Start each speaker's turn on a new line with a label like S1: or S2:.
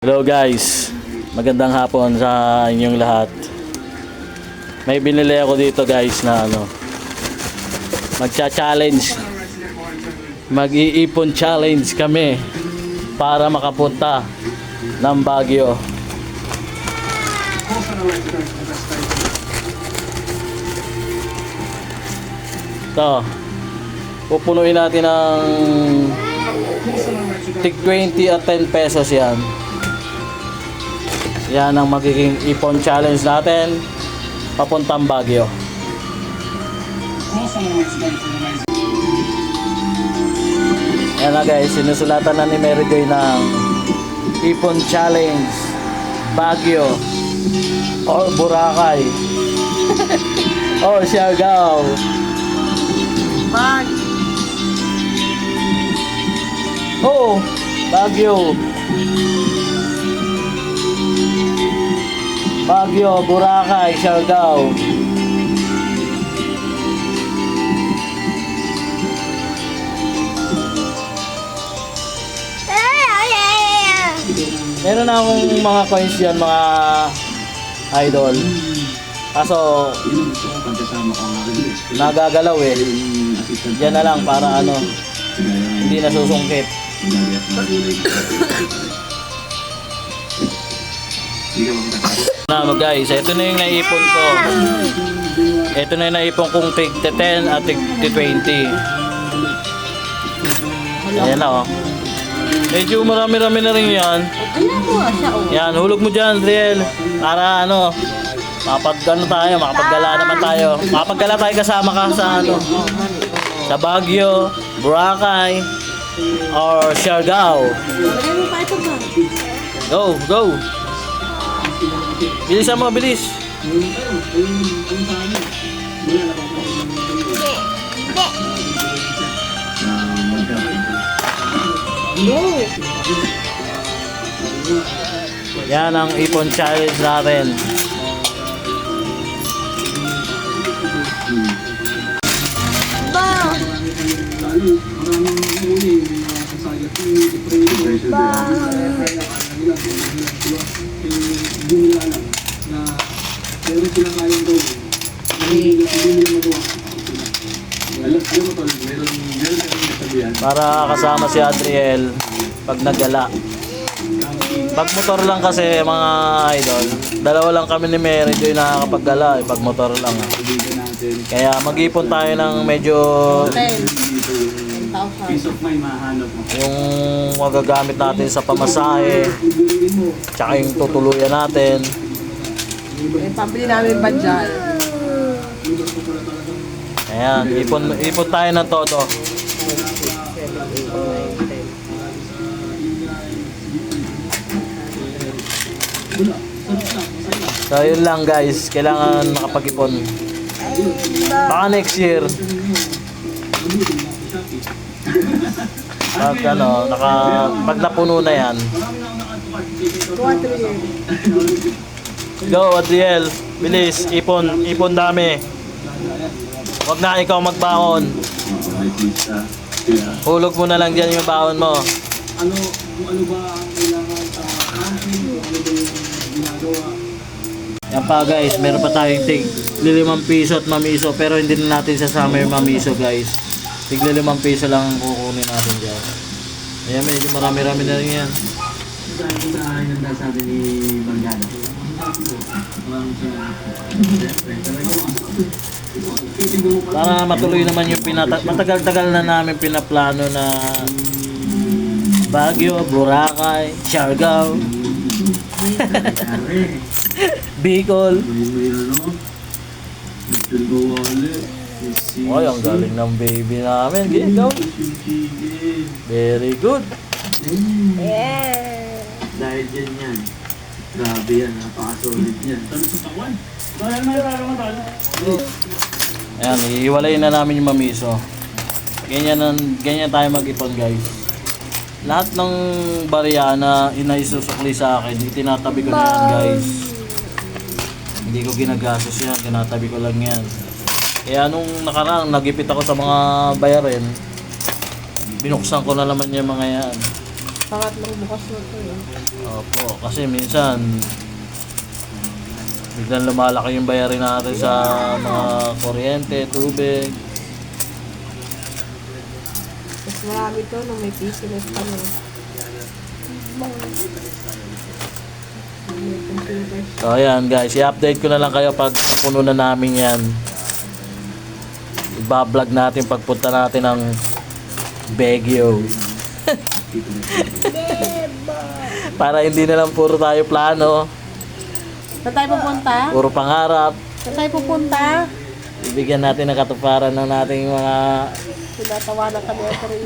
S1: Hello guys, magandang hapon sa inyong lahat. May binili ako dito guys na magcha-challenge. Mag-iipon challenge kami para makapunta ng Baguio. Ito, pupunuin natin ng tig 20 at 10 pesos yan. Yan ang magiging ipon challenge natin papuntang Baguio. Yan na guys, sinusulatan na ni Mary Joy ng ipon challenge Baguio or Boracay or Siargao. Oh, Baguio. Baguio, Boracay, Siargao. Meron na akong mga coins yan, mga idol. Kaso nagagalaw eh. Yan na lang para hindi nasusungkit. Guys, ito na yung naipon ko. Ito na yung naipon kong tig 10 at tig 20. Ayan na medyo marami-rami na rin yan. Yan, hulog mo dyan, Riel. Para makapaggala naman tayo. Makapaggala tayo kasama ka sa Baguio, Boracay, or Siargao. Go, go. Bilisan mo, bilis. Yan ang ipon challenge natin. Para kasama si Adriel pag naggala. Pag motor lang kasi mga idol, dalawa lang kami ni Mary Joy nakakapaggala pag motor lang. Kaya mag-ipon tayo ng medyo yung magagamit natin sa pamasahe, tsaka yung tutuluyan natin.
S2: Pambili namin banjal.
S1: Ayan, ipon tayo ng todo. So yun lang guys, kailangan makapag-ipon. Baka next year pag napuno na yan. Go Adriel, bilis, ipon dami. Wag na ikaw magbaon. Hulog mo na lang dyan yung baon mo.
S3: Ano ba ang kailangan sa camping? Ano ba yung ginagawa?
S1: Yan pa guys, meron pa tayong tig 5 piso at mamiso, pero hindi na natin sasama yung mamiso guys. Tig 5 piso lang ang kukunin natin dyan. Ayan, medyo marami-rami na rin yan.
S3: Saan ang sabi ni Bangada?
S1: Para matuloy naman yung matagal-tagal na namin pinaplano na Baguio, Boracay, Siargao, Bicol. Ay, ang galing ng baby namin. Go. Very good.
S3: Dahil dyan yan. Grabe yan, napaka-solid yan.
S1: Ayan, iiwalayin na namin yung mamiso. Ganyan tayo mag-ipon guys. Lahat ng barya na inaisusukli sa akin, itinatabi ko na yan guys. Hindi ko ginagastos yan, tinatabi ko lang yan. Kaya nung nakaraan, nagipit ako sa mga bayarin, binuksan ko na naman yung mga yan.
S2: Pangatlong bukas na to eh.
S1: Opo, kasi minsan biglang lumalaki yung bayarin natin sa mga kuryente, tubig.
S2: Mas marami to nung may business pa no. May computers.
S1: So ayan guys, i-update ko na lang kayo pag puno na namin yan. Iba-vlog natin pagpunta natin ng Baguio. Para hindi na lang puro tayo plano,
S2: Saan tayo pupunta?
S1: puro pangarap.
S2: Saan tayo pupunta?
S1: Ibigyan natin ng katuparan ng nating mga
S2: Tinatawanan kami ako rin.